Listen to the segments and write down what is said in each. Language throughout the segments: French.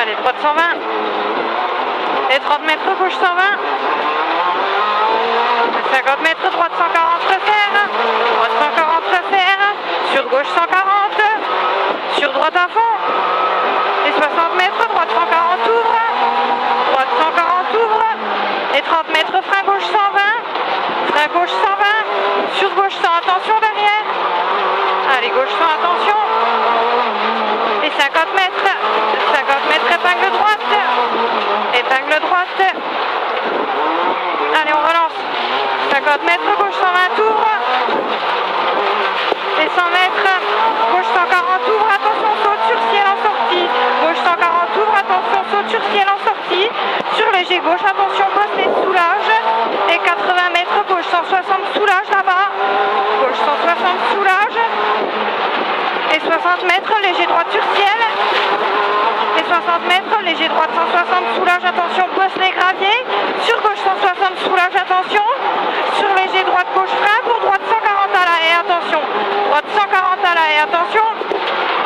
Allez, droite 120. Et 30 mètres, gauche 120. 50 mètres, droite 140, resserre. Droite 140, resserre. Sur gauche 140. Sur droite à fond. Et 60 mètres, droite 140, ouvre. Droite 140, ouvre. Et 30 mètres, frein gauche 120. Frein gauche 120. Sur gauche 100, attention derrière. Allez, gauche 100, attention. Et 50 mètres. 50 mètres, épingle droite. Épingle droite. Allez, on relance. 50 mètres, gauche 120, ouvre. Et 100 mètres, gauche 140, ouvre. Attention, saute sur ciel en sortie. Gauche 140, ouvre. Attention, saute sur ciel en sortie. Sur léger gauche, attention, bosse les soulage. Et 80 mètres, gauche 160, soulage là-bas. Gauche 160, soulage. Et 60 mètres, léger droite sur ciel. Et 60 mètres, léger droite 160, soulage, attention, bosse les graviers. Sur gauche 160, soulage, attention. Sur léger droite gauche frein, pour droite 140 à l'arrêt, attention. Droite 140 à l'arrêt, attention.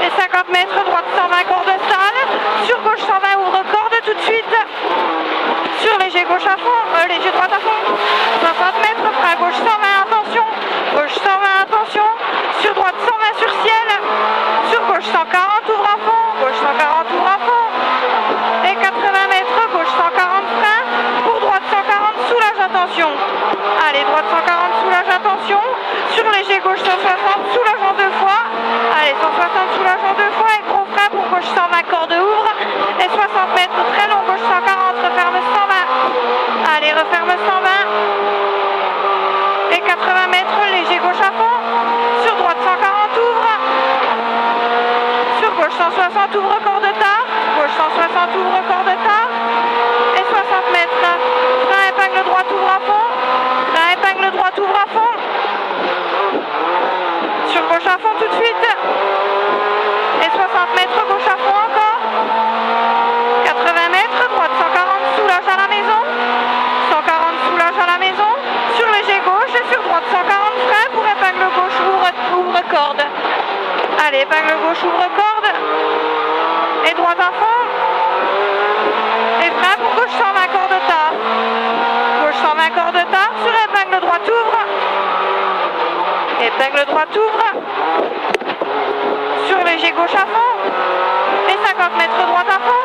Et 50 mètres, droite 120, corde salle. Sur gauche 120, ouvre corde tout de suite. Sur léger gauche à fond, léger droite à fond. 60 mètres, frein gauche 120, attention. Gauche 120, attention. Sur droite 120 sur ciel. Sur gauche 140, ouvre à fond. Gauche 140, ouvre à fond. Et 80 mètres, gauche 140, frein. Pour droite 140, soulage, attention. Allez, droite 140, soulage, attention. Sur léger gauche 160, soulage en deux fois. Allez, 160, soulage en deux fois. Et gros frein pour gauche 120, corde ouvre. Et 60 mètres, très long, gauche 140, referme 120. Allez, referme 120. Et 80 mètres, léger gauche à fond. Sur droite 140, ouvre. Sur gauche 160, ouvre corde tard. Gauche 160, ouvre corde tard. Et 60 mètres. Frein épingle droite, ouvre à fond. Frein épingle droite, ouvre à fond. Sur gauche à fond tout de suite. Et 60 mètres, gauche à fond encore. 80 mètres, droite 140, soulage à la maison. 140, soulage à la maison. Sur léger gauche et sur droite 140, frein pour épingle gauche, ouvre corde. Allez, épingle gauche, ouvre corde. Et droite à fond. Et frein pour gauche 120, corde tard. Gauche 120, corde tard. Sur épingle droite, ouvre. Épingle droite, ouvre. Sur léger gauche à fond. Et 50 mètres, droite à fond.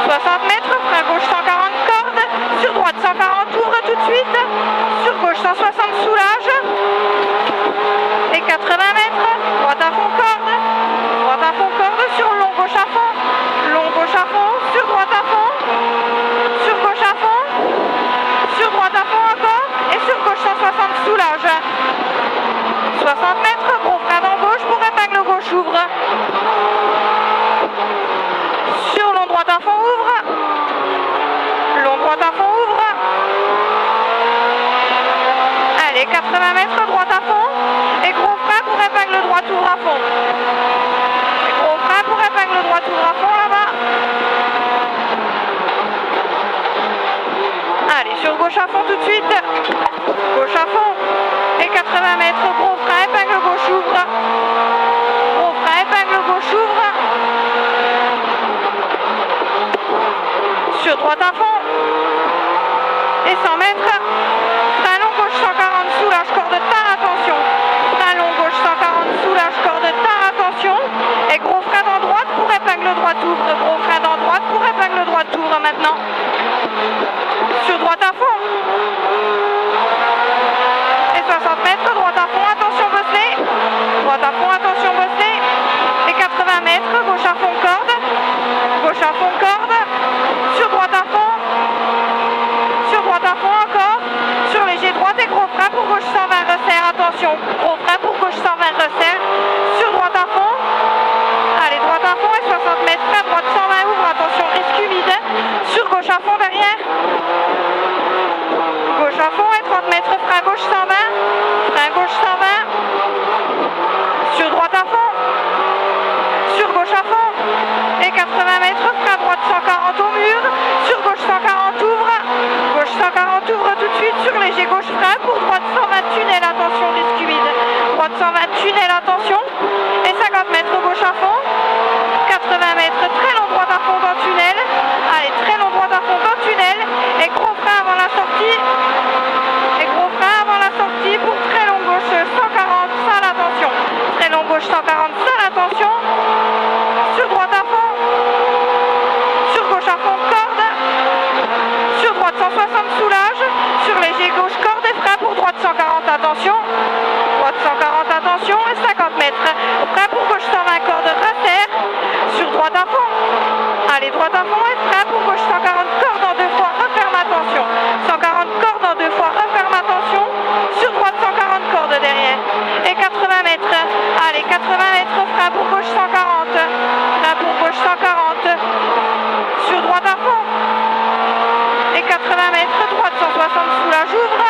60 mètres, frein gauche 140, corde. Sur droite 140, ouvre tout de suite. Sur gauche 160, soulage. Et 80 mètres, droite à fond, corde. Droite à fond, corde. Sur long gauche à fond. Long gauche à fond. Sur droite à fond. Sur gauche à fond. Sur droite à fond encore. Et sur gauche 160, soulage. 60 mètres, gros frein dans gauche pour épingle gauche, ouvre. Sur long droite à fond, ouvre. Long droite à fond, ouvre. Allez, 80 mètres, droite à fond. Et gros frein pour épingle droite, ouvre à fond. Et gros frein pour épingle droite, ouvre à fond là-bas. Allez, sur gauche à fond tout de suite. Gauche à fond. Et 80 mètres, gros frein, épingle gauche, ouvre. Gros frein, épingle gauche, ouvre. Sur droite à fond. Et 100 mètres. Frein long gauche 140, soulage, corde tard, attention. Frein long gauche 140, soulage, corde tard, attention. Et gros frein dans droite pour épingle droite, ouvre. Gros frein dans droite pour épingle droite, ouvre maintenant. Sur droite à fond. Et 60 mètres, droite à fond, attention bosselé. Droite à fond, attention bosselé. Et 80 mètres, gauche à fond, corde. Gauche à fond, corde. Sur droite à fond. Sur droite à fond encore. Sur léger droite et gros frein pour gauche 120, resserre, attention. Gros frein pour gauche 120, resserre. Sur droite à fond. Allez, droite à fond et 60 mètres, frein droite 120, ouvre, attention, risque humide. Sur gauche à fond derrière. Gauche à fond et 30 mètres, frein gauche 120. Frein gauche 120. Sur droite à fond. Sur gauche à fond. Et 80 mètres, frein droite 140 au mur. Sur gauche 140, ouvre. Gauche 140, ouvre tout de suite. Sur léger gauche, frein. Pour droite 120, tunnel, attention, risque humide. Droite 120, tunnel, attention. Et 50 mètres, gauche à fond. 80 mètres, très long. droite à fond et frein pour gauche 140 cordes en 2 fois, referme attention. 140 cordes en 2 fois, referme attention. Sur droite 140 cordes derrière. Et 80 mètres. Allez, 80 mètres, frein pour gauche 140. Frein pour gauche 140. Sur droite à fond. Et 80 mètres, droite 160 sous la j'ouvre.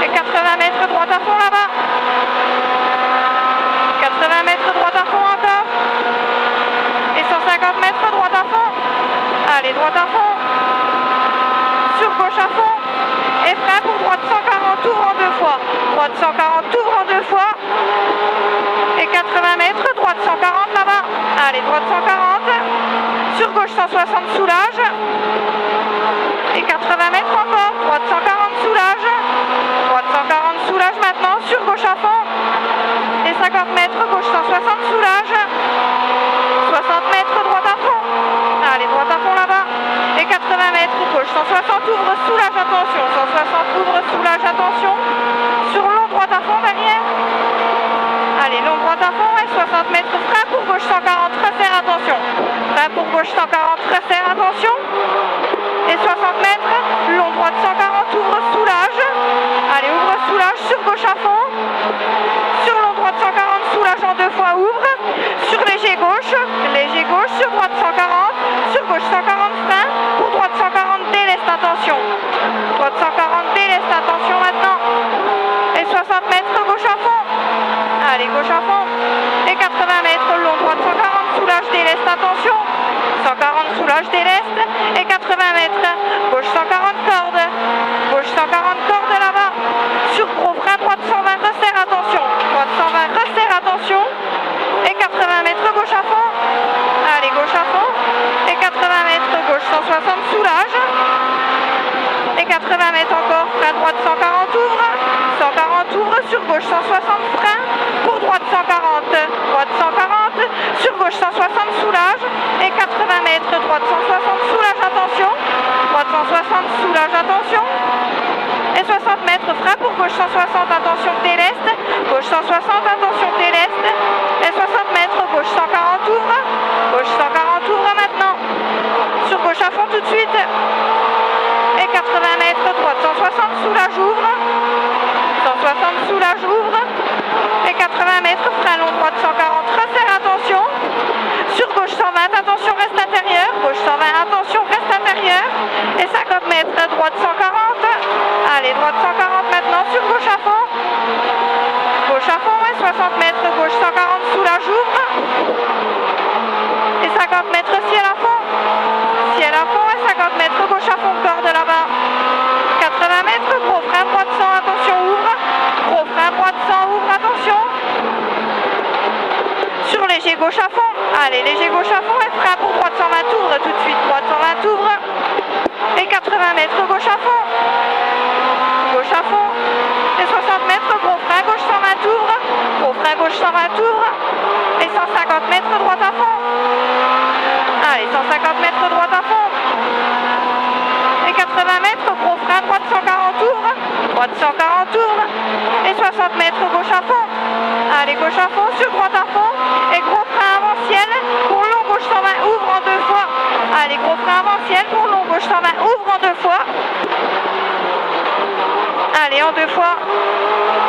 Et 80 mètres, droite à fond là-bas. 80 mètres, droite à fond encore. Et 150 mètres, droite à fond. Allez, droite à fond. Sur gauche à fond. Et frein pour droite 140, ouvre en 2 fois. Droite 140, ouvre en 2 fois. Et 80 mètres, droite 140 là-bas. Allez, droite 140. Sur gauche 160, soulage. Et 80 mètres encore. Droite 140, soulage. Droite 140, soulage maintenant. Sur gauche à fond. Et 50 mètres, gauche 160, soulage. 60 mètres, droite à fond. Allez, droite à fond là-bas. Et 80 mètres, gauche 160, ouvre, soulage, attention. 160, ouvre, soulage, attention. Sur long, droite à fond derrière. Allez, long, droite à fond. Et 60 mètres, frein pour gauche 140, resserre, attention. Frein pour gauche 140, resserre, attention. Et 60 mètres, long, droite 140, ouvre, soulage. Allez, ouvre, soulage, sur gauche à fond. Sur long, droite 140, soulage en 2 fois, ouvre. Sur léger gauche, sur droite 140. Sur gauche 140, frein. Pour droite 140, déleste, attention. Droite 140, déleste, attention maintenant. Et 60 mètres, gauche à fond. Allez, gauche à fond. Et 80 mètres, long, droite 140, soulage, déleste, attention. 140, soulage, déleste. Et 80 mètres, gauche 140 cordes. Gauche 140 cordes là-bas. Sur gros frein, droite 120, resserre, attention. Droite 120, resserre, attention. Et 80 mètres, gauche à fond. Allez, gauche à fond. Et 80 mètres, gauche 160, soulage. Et 80 mètres encore, frein droite 140, ouvre. 140, ouvre, sur gauche 160, frein. Pour droite 140, droite 140. Sur gauche 160, soulage. Et 80 mètres, droite 160, soulage, attention. Droite 160, soulage, attention. Et 60 mètres, frein pour gauche 160, attention, déleste. Gauche 160, attention, déleste. Et 60 mètres, gauche 140, ouvre. Gauche 140, ouvre maintenant. Sur gauche à fond tout de suite. Et 80 mètres, droite 160, soulage, ouvre. 160, soulage, ouvre. Et 80 mètres, frein long, droite 140, resserre, attention. Sur gauche 120, attention, reste intérieur. Gauche 120, attention, reste intérieur. Et 50 mètres, droite 140. Allez, droite 140 maintenant, sur gauche à fond. Gauche à fond, et 60 mètres, gauche 140, soulage, ouvre. Et 50 mètres, ciel à fond. Ciel à fond, et 50 mètres, gauche à fond, corde là-bas. 80 mètres, gros frein, droite 100, attention, ouvre. Gros frein, droite 100, ouvre, attention. Sur léger gauche à fond. Allez, léger gauche à fond, et frein pour droite 120, ouvre tout de suite. Droite 120, ouvre. Et 80 mètres, gauche à fond. Gauche à fond. Et 60 mètres, gros frein, gauche 120, ouvre. Gros frein, gauche 120, ouvre. Et 150 mètres, droite à fond. Allez, 150 mètres, droite à fond. Et 80 mètres, gros frein, droite 140, ouvre. Droite 140, ouvre. Et 60 mètres, gauche à fond. Allez, gauche à fond, sur droite à fond. Et gros frein avant ciel. Pour long, gauche 120, ouvre en 2 fois. Allez, gros frein avant ciel. Pour long, gauche 120, ouvre en 2 fois. Allez, en 2 fois.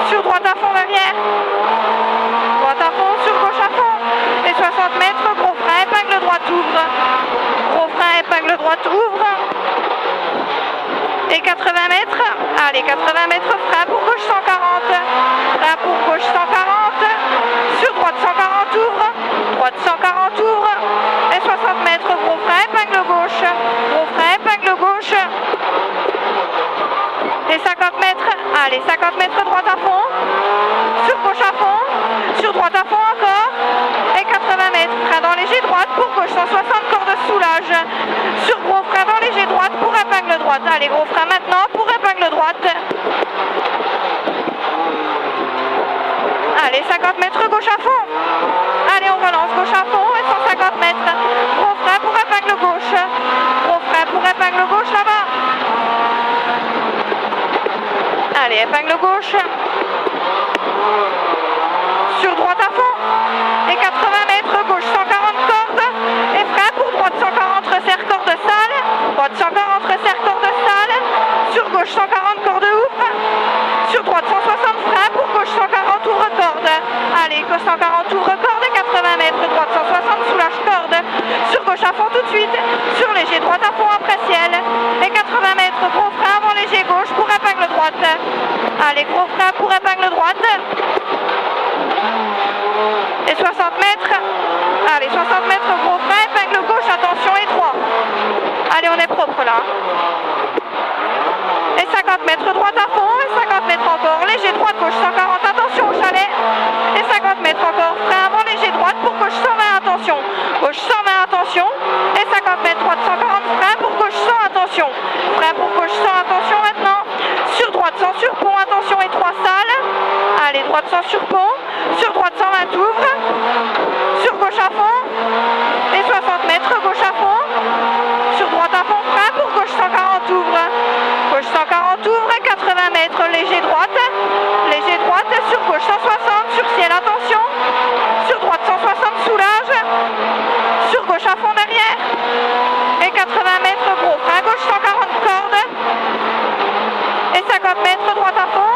Sur droite à fond derrière. Droite à fond, sur gauche à fond. Et 60 mètres, gros frein, épingle droite, ouvre. Gros frein, épingle droite, ouvre. Et 80 mètres. Allez, 80 mètres, frein pour gauche 140. Frein pour gauche 140. Sur droite 140, ouvre. Droite 140, ouvre. Et 60 mètres, gros frein, épingle gauche. Gros frein, épingle gauche. Et 50 mètres. Allez, 50 mètres, droite à fond. Sur gauche à fond. Sur droite à fond encore. Et 80 mètres, frein dans léger droite. Pour gauche 160, corde soulage. Sur gros frein dans léger droite pour épingle droite. Allez, gros frein maintenant pour épingle droite. Allez, 50 mètres, gauche à fond. Allez, on relance, gauche à fond. Et 150 mètres. Gros frein pour épingle gauche. Gros frein pour épingle gauche là-bas. Allez, épingle gauche. Sur droite à fond. Et 80 mètres, gauche 140 cordes. Et frein pour droite gauche 140, corde ouvre. Sur droite 160, frein. Pour gauche 140, ouvre corde. Allez, gauche 140, ouvre corde. 80 mètres, droite 160, soulage corde. Sur gauche à fond tout de suite. Sur léger droite à fond après ciel. Et 80 mètres, gros frein avant léger gauche pour épingle droite. Allez, gros frein pour épingle droite. Et 60 mètres. Allez, 60 mètres, gros frein, épingle gauche, attention, étroit. Allez, on est propre là. Et 50 mètres droite à fond, et 50 mètres encore, léger droite, gauche 140, attention au chalet. Et 50 mètres encore, frein avant, léger droite, pour gauche 120, attention. Gauche 120, attention. Et 50 mètres droite 140, frein pour gauche 100, attention. Frein pour gauche 100, attention maintenant. Sur droite 100 sur pont, attention, et 3 salles. Allez, droite 100 sur pont. Sur droite 120, ouvre. Sur gauche à fond. Et 60 mètres, gauche à fond. Sur droite à fond, frein pour gauche 140, ouvre. Gauche 140, ouvre. 80 mètres, léger droite. Léger droite, sur gauche 160, sur ciel, attention. Sur droite 160, soulage. Sur gauche à fond derrière. Et 80 mètres, gros frein, gauche 140, corde. Et 50 mètres, droite à fond.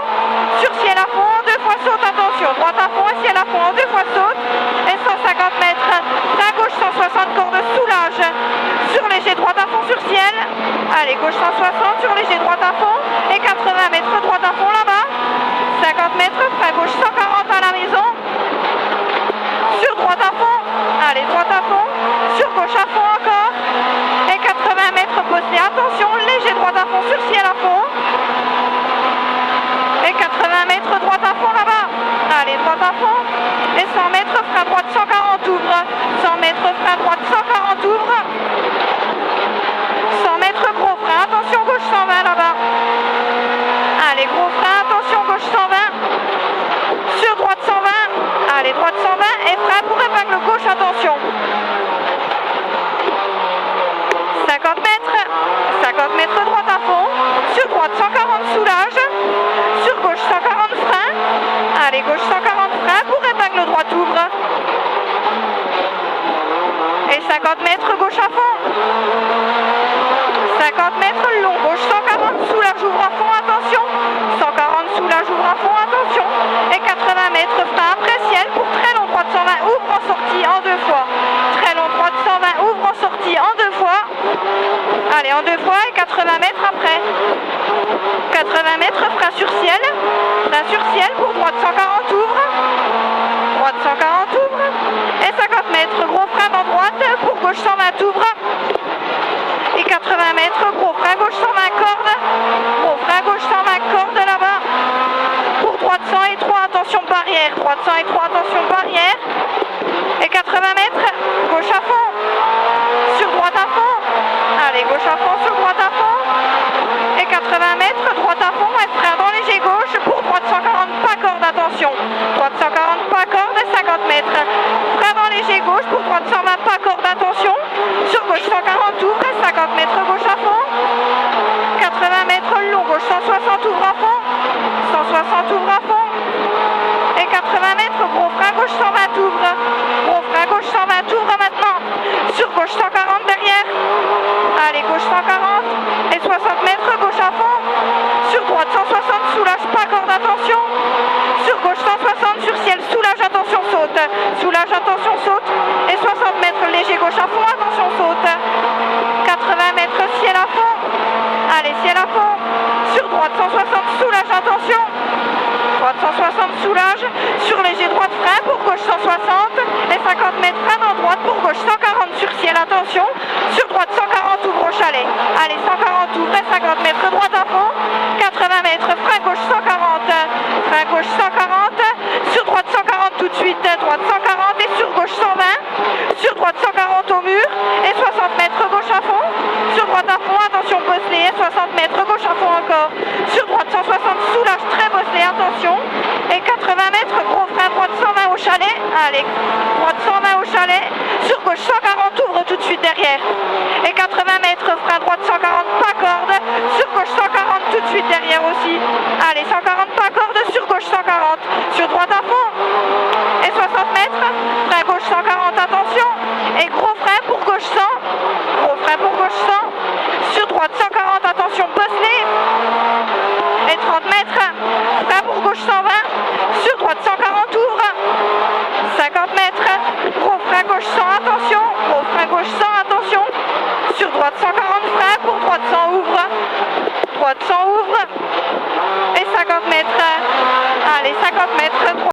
Sur ciel à fond, 2 fois saute, attention. Droite à fond et ciel à fond, 2 fois saute. Et 150 mètres, frein gauche 160, corde, soulage. Sur léger droite à fond, sur ciel. Allez, gauche 160, sur léger droite à fond. Et 80 mètres, droite à fond là-bas. 50 mètres, frein gauche 140 à la maison. Sur droite à fond. Allez, droite à fond. Sur gauche à fond encore. Et 80 mètres, posté, attention. Léger droite à fond, sur ciel à fond. Et 80 mètres, droite à fond là-bas. Allez, droite à fond. Et 100 mètres, frein droite 140, ouvre. 100 mètres, frein droite 140, ouvre. 100 mètres, gros frein, attention, gauche 120 là-bas. Allez, gros frein, attention, gauche 120. Sur droite 120. Allez, droite 120 et frein pour épingle gauche, attention. 50 mètres. 50 mètres, droite à fond. Sur droite 140, soulage. Sur gauche 140, frein. Allez, gauche 140, frein pour épingle droite, ouvre. Et 50 mètres, gauche à fond. 50 mètres, long, gauche 140, soulage, ouvre à fond, attention. 140, soulage, ouvre à fond, attention. Et 80 mètres, frein après ciel pour très long, droite 120, ouvre en sortie en 2 fois. Très long, droite 120, ouvre en sortie en 2 fois. Allez, en 2 fois et 80 mètres après. 80 mètres, frein sur ciel. Frein sur ciel pour droite 140, ouvre. Droite 140, ouvre. Et 50 mètres, gros frein dans droite pour gauche 120, ouvre. Et 80 mètres, gros frein gauche 120, corde. Gros frein gauche 120, corde là-bas. Pour droite 100 et 3, attention barrière. Droite 100 et 3, attention barrière. Et 80 mètres, gauche à fond. Sur droite à fond. Allez, gauche à fond, sur droite à fond. Et 80 mètres, droite à fond, et frein dans léger gauche. Pour droite 140, pas corde, attention. Droite 140, pas corde, et 50 mètres. Frein dans léger gauche, pour droite 120, pas corde, attention. Sur gauche 140, ouvre, et 50 mètres, gauche à fond. 80 mètres, long, gauche 160, ouvre à fond. 160, ouvre à fond. Et 80 mètres, gros frein, gauche 120, ouvre. Gros frein, gauche 120, ouvre maintenant. Sur gauche 140 derrière. Allez, gauche 140. Et 60 mètres, gauche à fond. Sur droite 160, soulage, pas corde, attention. Sur gauche 160, sur ciel, soulage, attention, saute. Soulage, attention, saute. Et 60 mètres, léger gauche à fond, attention, saute. 80 mètres, ciel à fond. Allez, ciel à fond. Sur droite 160, soulage, attention. Droite 160, soulage. Sur léger droite, frein pour gauche 160. Et 50 mètres, frein dans droite pour gauche 140 sur ciel, attention. Sur droite 140, ouvre au chalet. Allez, 140, ouvre et 50 mètres, droite à fond. 80 mètres, frein gauche 140. Frein gauche 140. Sur droite 140 tout de suite. Droite 140 et sur gauche 120. Sur droite 140 au mur. Et 60 mètres, gauche à fond. Sur droite à fond, attention, bosselé. Et 60 mètres, gauche à fond encore. Sur droite 160, soulage, très bosselé, attention. Et 80 mètres, gros frein, droite 120 au chalet. Allez, droite 120 au chalet. Sur gauche 140, ouvre tout de suite derrière. Et 80 mètres, frein droite 140, pas corde. Sur gauche 140 tout de suite derrière aussi. Allez, 140 pas corde.